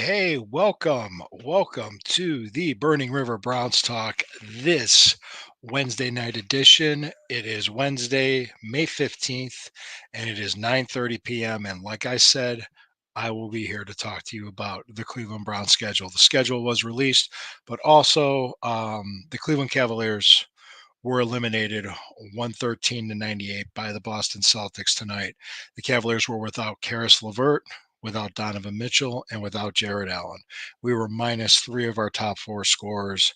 Hey, welcome to the Burning River Browns Talk this Wednesday night edition. It is Wednesday, May 15th, and it is 9:30 p.m. And like I said, I will be here to talk to you about the Cleveland Browns schedule. The schedule was released, but also the Cleveland Cavaliers were eliminated 113-98 by the Boston Celtics tonight. The Cavaliers were without Karis LeVert, without Donovan Mitchell, and without Jared Allen. We were minus three of our top four scorers,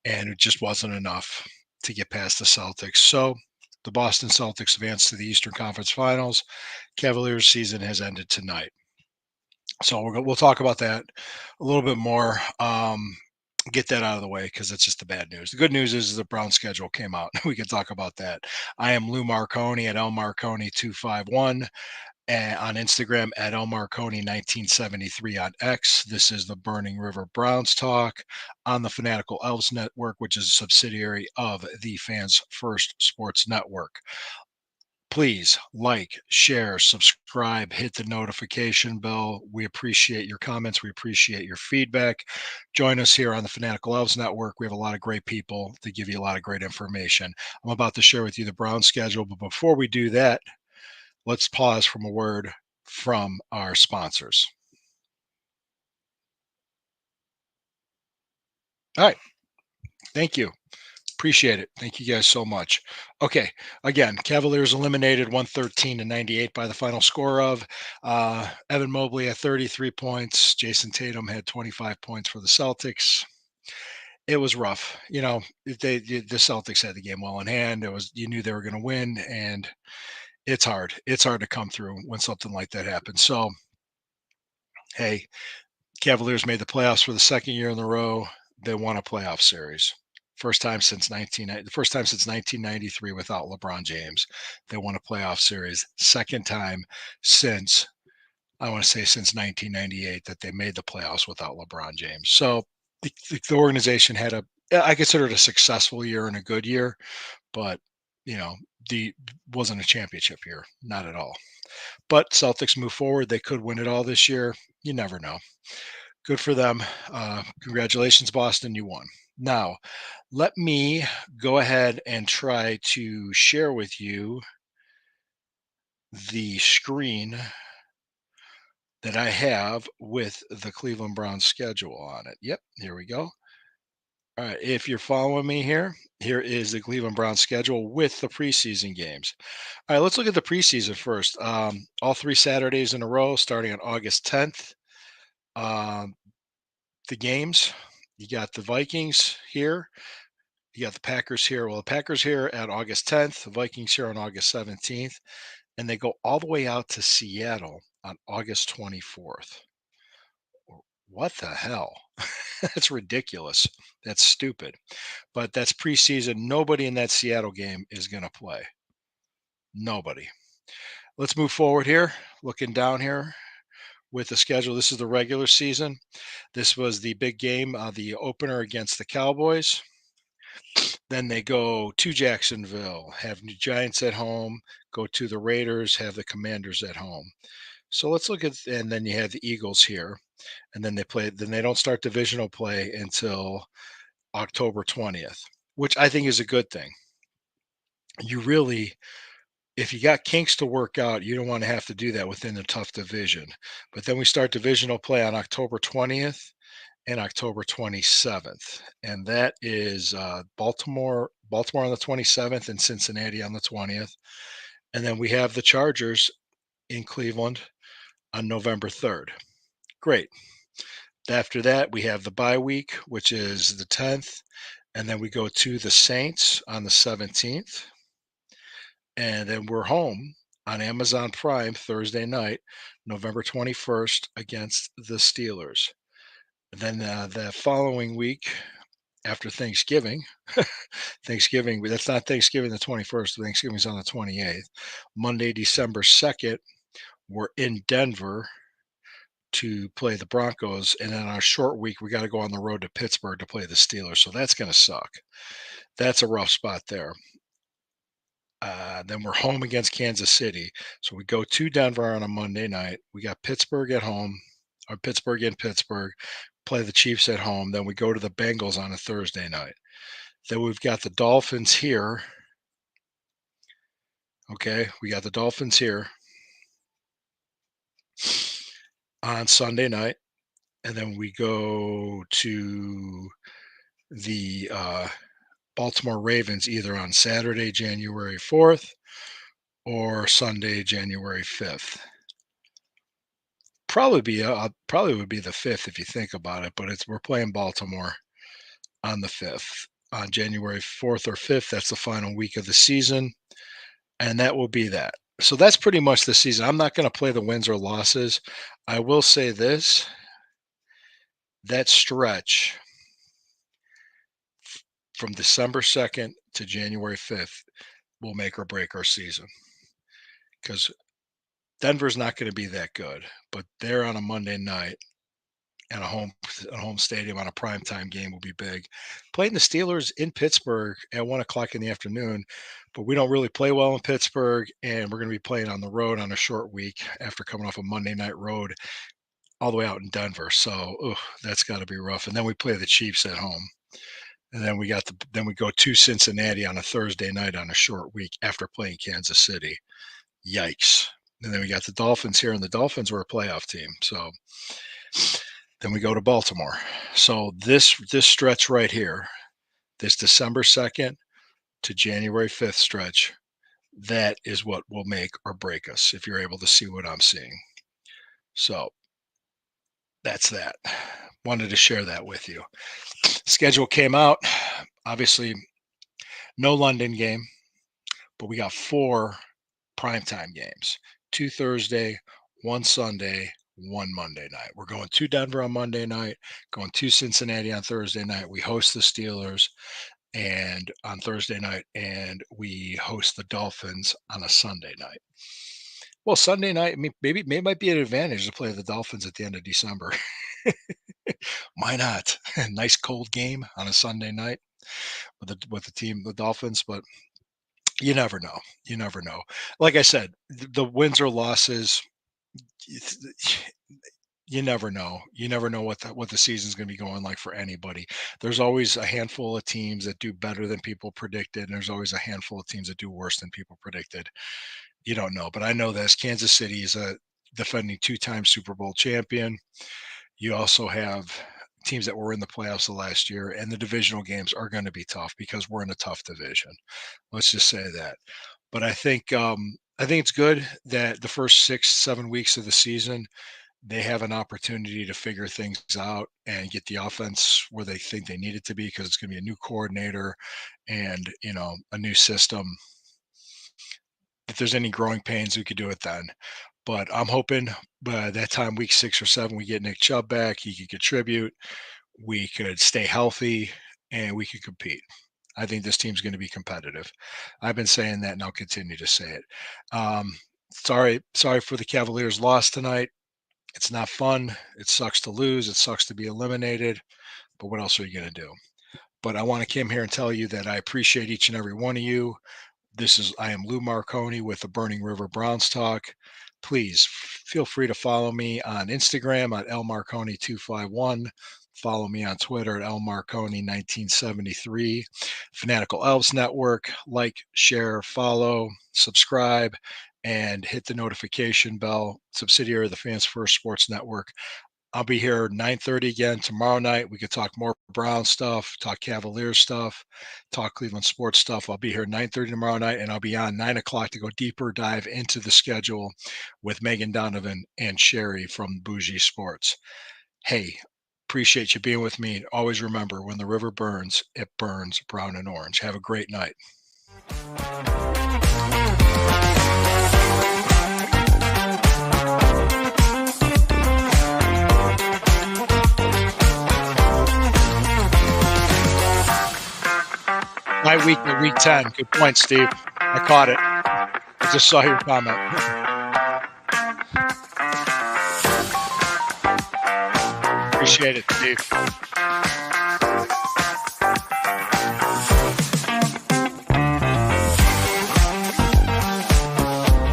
and it just wasn't enough to get past the Celtics. So the Boston Celtics advanced to the Eastern Conference Finals. Cavaliers season has ended tonight. So we'll talk about that a little bit more. Get that out of the way because it's just the bad news. The good news is the Brown schedule came out. We can talk about that. I am Lou Marconi at lmarconi251 and on Instagram at lmarconi1973 on X. This is the Burning River Browns Talk on the Fanatical Elves Network, which is a subsidiary of the Fans First Sports Network. Please like, share, subscribe, hit the notification bell. We appreciate your comments. We appreciate your feedback. Join us here on the Fanatical Elves Network. We have a lot of great people to give you a lot of great information. I'm about to share with you the Brown schedule, but before we do that, let's pause from a word from our sponsors. All right. Thank you. Appreciate it. Thank you guys so much. Okay, again, Cavaliers eliminated 113-98 by the final score of Evan Mobley had 33 points. Jason Tatum had 25 points for the Celtics. It was rough. The Celtics had the game well in hand. You knew they were going to win, and it's hard. It's hard to come through when something like that happens. So, hey, Cavaliers made the playoffs for the second year in a row. They won a playoff series. The first time since 1993 without LeBron James. They won a playoff series. Second time since I want to say since 1998 that they made the playoffs without LeBron James. So the organization had I consider it a successful year and a good year, but the wasn't a championship year, not at all. But Celtics move forward. They could win it all this year. You never know. Good for them. Congratulations, Boston. You won. Now, let me go ahead and try to share with you the screen that I have with the Cleveland Browns schedule on it. Yep, here we go. All right, if you're following me here is the Cleveland Browns schedule with the preseason games. All right, let's look at the preseason first. All 3 Saturdays in a row, starting on August 10th. The games, you got the Vikings here. You got the Packers here. Well, the Packers here at August 10th, the Vikings here on August 17th, and they go all the way out to Seattle on August 24th. What the hell? That's ridiculous. That's stupid. But that's preseason. Nobody in that Seattle game is going to play. Nobody. Let's move forward here. Looking down here with the schedule. This is the regular season. This was the big game, the opener against the Cowboys. Then they go to Jacksonville, have New Giants at home, go to the Raiders, have the Commanders at home. So let's look at, and then you have the Eagles here, and then they don't start divisional play until October 20th, which I think is a good thing. You really, if you got kinks to work out, you don't want to have to do that within a tough division. But then we start divisional play on October 20th and October 27th, and that is Baltimore on the 27th and Cincinnati on the 20th, and then we have the Chargers in Cleveland on November 3rd. Great. After that, we have the bye week, which is the 10th, and then we go to the Saints on the 17th, and then we're home on Amazon Prime Thursday night, November 21st against the Steelers. Then the following week after Thanksgiving, Thanksgiving, that's not Thanksgiving the 21st, Thanksgiving's on the 28th. Monday, December 2nd, we're in Denver to play the Broncos. And then on a short week, we got to go on the road to Pittsburgh to play the Steelers. So that's going to suck. That's a rough spot there. Then we're home against Kansas City. So we go to Denver on a Monday night. We got Pittsburgh at home, or Pittsburgh in Pittsburgh, play the Chiefs at home. Then we go to the Bengals on a Thursday night. Then we've got the Dolphins here. Okay, we got the Dolphins here on Sunday night. And then we go to the Baltimore Ravens either on Saturday, January 4th or Sunday, January 5th. Probably would be the 5th if you think about it, but we're playing Baltimore on the 5th. On January 4th or 5th, that's the final week of the season, and that will be that. So that's pretty much the season. I'm not going to play the wins or losses. I will say this, that stretch from December 2nd to January 5th will make or break our season, because Denver's not going to be that good, but they're on a Monday night and a home stadium on a primetime game will be big. Playing the Steelers in Pittsburgh at 1 o'clock in the afternoon, but we don't really play well in Pittsburgh, and we're going to be playing on the road on a short week after coming off a Monday night road all the way out in Denver. So that's got to be rough. And then we play the Chiefs at home. And then we go to Cincinnati on a Thursday night on a short week after playing Kansas City. Yikes. And then we got the Dolphins here, and the Dolphins were a playoff team. So then we go to Baltimore. So this stretch right here, this December 2nd to January 5th stretch, that is what will make or break us, if you're able to see what I'm seeing. So that's that. Wanted to share that with you. Schedule came out. Obviously, no London game, but we got 4 primetime games. 2 Thursday, 1 Sunday, 1 Monday night. We're going to Denver on Monday night, going to Cincinnati on Thursday night. We host the Steelers and on Thursday night, and we host the Dolphins on a Sunday night. Well, Sunday night, I mean, maybe might be an advantage to play the Dolphins at the end of December. Why not? Nice cold game on a Sunday night with the team, the Dolphins, but you never know. You never know. Like I said, the wins or losses, you never know. You never know what the season's going to be going like for anybody. There's always a handful of teams that do better than people predicted, and there's always a handful of teams that do worse than people predicted. You don't know, but I know this: Kansas City is a defending 2-time Super Bowl champion. You also have teams that were in the playoffs the last year, and the divisional games are going to be tough because we're in a tough division. Let's just say that. But I think it's good that the first 6-7 weeks of the season they have an opportunity to figure things out and get the offense where they think they need it to be, because it's going to be a new coordinator and a new system. If there's any growing pains, we could do it then. But I'm hoping by that time, week 6 or 7, we get Nick Chubb back. He could contribute. We could stay healthy, and we could compete. I think this team's going to be competitive. I've been saying that, and I'll continue to say it. Sorry for the Cavaliers' loss tonight. It's not fun. It sucks to lose. It sucks to be eliminated. But what else are you going to do? But I want to come here and tell you that I appreciate each and every one of you. I am Lou Marconi with the Burning River Browns Talk. Please feel free to follow me on Instagram at lmarconi251. Follow me on Twitter at lmarconi1973. Fanatical Elves Network. Like, share, follow, subscribe, and hit the notification bell. Subsidiary of the Fans First Sports Network. I'll be here 9:30 again tomorrow night. We could talk more Brown stuff, talk Cavaliers stuff, talk Cleveland sports stuff. I'll be here 9:30 tomorrow night, and I'll be on 9 o'clock to go deeper dive into the schedule with Megan Donovan and Sherry from Bougie Sports. Hey, appreciate you being with me. Always remember, when the river burns, it burns brown and orange. Have a great night. My week at week 10. Good point, Steve. I caught it. I just saw your comment. Appreciate it, Steve.